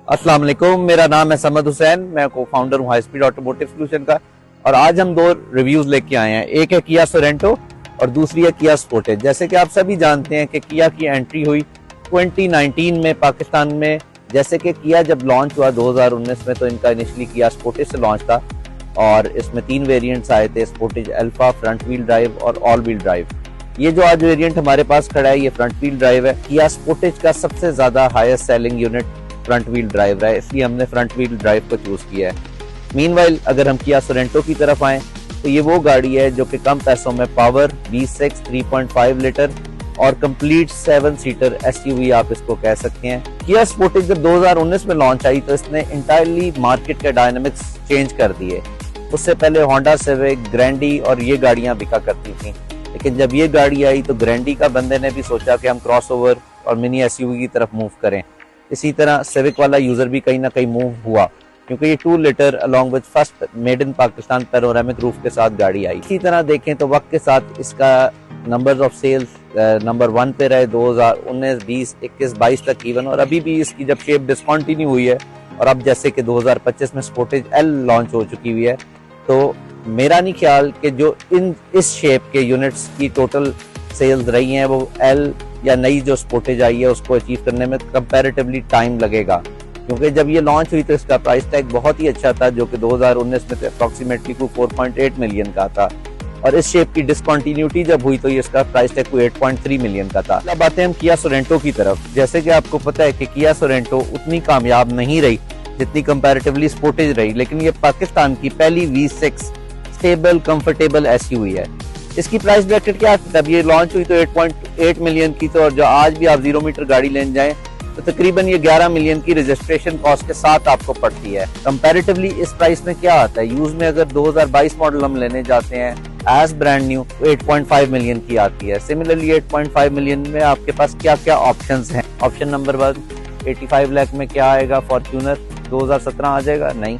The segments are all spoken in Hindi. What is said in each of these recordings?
अस्सलाम वालेकुम, मेरा नाम है समद हुसैन। मैं को फाउंडर हूँ हाई स्पीड ऑटोमोटिव सोल्यूशन का। और आज हम दो रिव्यूज लेके आए हैं। एक है किया सोरेंटो और दूसरी है किया स्पोर्टेज। जैसे कि आप सभी जानते हैं कि किया की एंट्री हुई 2019 में पाकिस्तान में। जैसे कि किया जब लॉन्च हुआ 2019 में, तो इनका इनिशियली किया स्पोर्टेज से लॉन्च था और इसमें 3 वेरिएंट्स आए थे, Sportage alpha, front wheel drive और ऑल व्हील ड्राइव। ये जो आज वेरिएंट हमारे पास खड़ा है ये फ्रंट व्हील ड्राइव है। किया स्पोर्टेज का सबसे ज्यादा highest selling unit front wheel drive रहा है, इसलिए हमने फ्रंट व्हील ड्राइव को चूज किया है। मीनवाइल अगर हम किया सोरेंटो की तरफ आए तो ये वो गाड़ी है जो कि कम पैसों में पावर V6 3.5 लीटर और कंप्लीट 7 सीटर एसयूवी आप इसको कह सकते हैं। किया स्पोर्टेज जब 2019 में लॉन्च आई तो इसने इंटायरली मार्केट के डायनामिक्स चेंज कर दिए। उससे पहले होंडा सिविक, ग्रैंडी और ये गाड़ियां बिका करती थी, लेकिन जब ये गाड़ी आई तो ग्रैंडी का बंदे ने भी सोचा कि हम क्रॉसओवर और मिनी एसयूवी की तरफ मूव करें। इसी तरह सिविक वाला यूजर भी कहीं ना कहीं मूव हुआ, क्योंकि ये 2 litre along with first made in Pakistan panoramic roof के साथ गाड़ी आई। इसी तरह देखें तो वक्त के साथ इसका नंबर्स ऑफ सेल्स नंबर 1 पे रहे 2019, 20, 21, 22 तक इवन, और अभी भी इसकी जब शेप डिसकंटिन्यू हुई है और अब जैसे कि 2025 में स्पोर्टेज एल लॉन्च हो चुकी हुई है, तो मेरा नहीं ख्याल कि जो इस शेप के यूनिट्स की टोटल सेल्स रही हैं वो एल या नई जो स्पोर्टेज आई है उसको अचीव करने में कंपैरेटिवली टाइम लगेगा। क्योंकि जब ये लॉन्च हुई तो इसका प्राइस टैग बहुत ही अच्छा था, जो कि 2019 में अप्रोक्सीमेटली 4.8 मिलियन का था, और इस शेप की डिसकंटिन्यूटी जब हुई तो ये इसका प्राइस टैग 8.3 मिलियन का था। अब आते हैं हम किया सोरेंटो की तरफ। जैसे कि आपको पता है कि किया सोरेंटो उतनी कामयाब नहीं रही जितनी कंपैरेटिवली स्पोर्टेज रही, लेकिन ये पाकिस्तान की पहली V6 स्टेबल कंफर्टेबल एसयूवी है। इसकी प्राइस ब्रैकेट क्या है? तब ये लॉन्च हुई तो 8.8 मिलियन की, तो और जो आज भी आप 0 मीटर गाड़ी लेने जाएं तो तकरीबन ये 11 मिलियन की रजिस्ट्रेशन कॉस्ट के साथ आपको पड़ती है। कंपैरेटिवली इस प्राइस में क्या आता है, यूज में अगर 2022 मॉडल हम लेने जाते हैं एज ब्रांड न्यू तो 8.5 मिलियन की आती है। सिमिलरली 8.5 मिलियन में आपके पास क्या क्या ऑप्शंस हैं? ऑप्शन नंबर 1, 85 लाख में क्या आएगा? फॉर्च्यूनर 2017 आ जाएगा? नहीं,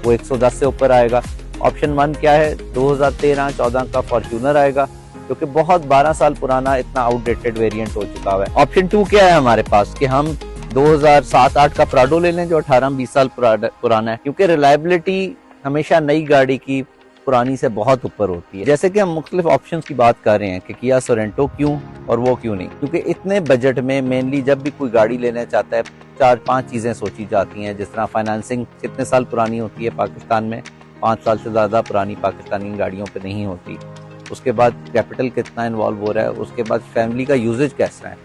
वो 110 से ऊपर आएगा। ऑप्शन 1 क्या है? 2013-14 का फॉर्च्यूनर आएगा, जो कि बहुत 12 साल पुराना इतना आउटडेटेड वेरिएंट हो चुका है। ऑप्शन 2 क्या है हमारे पास कि हम 2007-8 का प्राडो ले लें जो 18-20 साल पुराना है, क्योंकि रिलायबिलिटी हमेशा नई गाड़ी की पुरानी से बहुत ऊपर होती है। जैसे कि हम मुख्तलिफ ऑप्शंस की बात कर रहे हैं कि किया सोरेंटो क्यों और वो क्यों नहीं, क्योंकि इतने बजट में मेनली जब भी कोई गाड़ी लेना चाहता है 4-5 चीजें सोची जाती हैं। जिस तरह फाइनेंसिंग कितने साल पुरानी होती है पाकिस्तान में, 5 साल से ज्यादा पुरानी पाकिस्तानी गाड़ियों पे नहीं होती। उसके बाद कैपिटल कितना इन्वॉल्व हो रहा है, उसके बाद फैमिली का यूजेज कैसा है।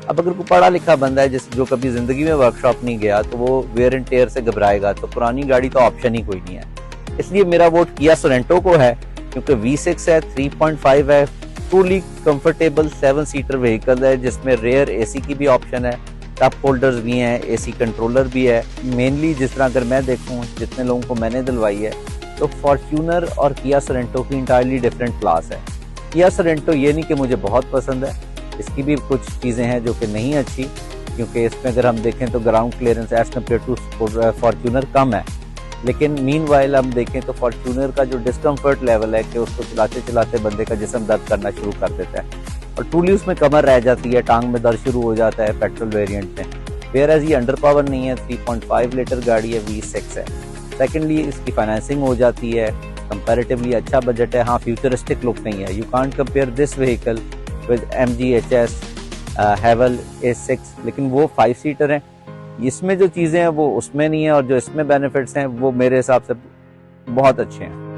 अब अगर कोई पढ़ा लिखा बंदा है जो कभी जिंदगी में वर्कशॉप नहीं गया तो वो वेयर एंड टेयर से घबराएगा, तो पुरानी गाड़ी तो ऑप्शन ही कोई नहीं है। इसलिए मेरा वोट किया सोरेंटो को है, क्योंकि V6 है, 3.5 है, ट्रूली कंफर्टेबल 7 सीटर व्हीकल है, जिसमें रेयर एसी की भी ऑप्शन है, कप होल्डर्स भी हैं, एसी कंट्रोलर भी है। मेनली जिस तरह अगर मैं देखूं जितने लोगों को मैंने दिलवाई है तो फॉर्च्यूनर और किया सोरेंटो की इंटायरली डिफरेंट क्लास है। किया सोरेंटो ये नहीं कि मुझे बहुत पसंद है, इसकी भी कुछ चीज़ें हैं जो कि नहीं अच्छी, क्योंकि इसमें अगर हम देखें तो ground clearance as compare to Fortuner कम है। लेकिन मीनवाइल हम देखें तो फॉर्च्यूनर का जो डिस्कम्फर्ट लेवल है कि उसको चलाते चलाते बंदे का जिस्म दर्द करना शुरू कर देता है और ट्रूली उसमें कमर रह जाती है, टांग में दर्द शुरू हो जाता है पेट्रोल वेरिएंट में। वेयर ये अंडर पावर नहीं है, 3.5 लीटर गाड़ी है, V6 है। सेकेंडली इसकी फाइनेंसिंग हो जाती है, कंपैरेटिवली अच्छा बजट है। हाँ, फ्यूचरिस्टिक लुक नहीं है। You can't compare this vehicle with MG HS हैवल A6, लेकिन वो 5 सीटर है। इसमें जो चीज़ें हैं वो उसमें नहीं है, और जो इसमें बेनिफिट्स हैं वो मेरे हिसाब से बहुत अच्छे हैं।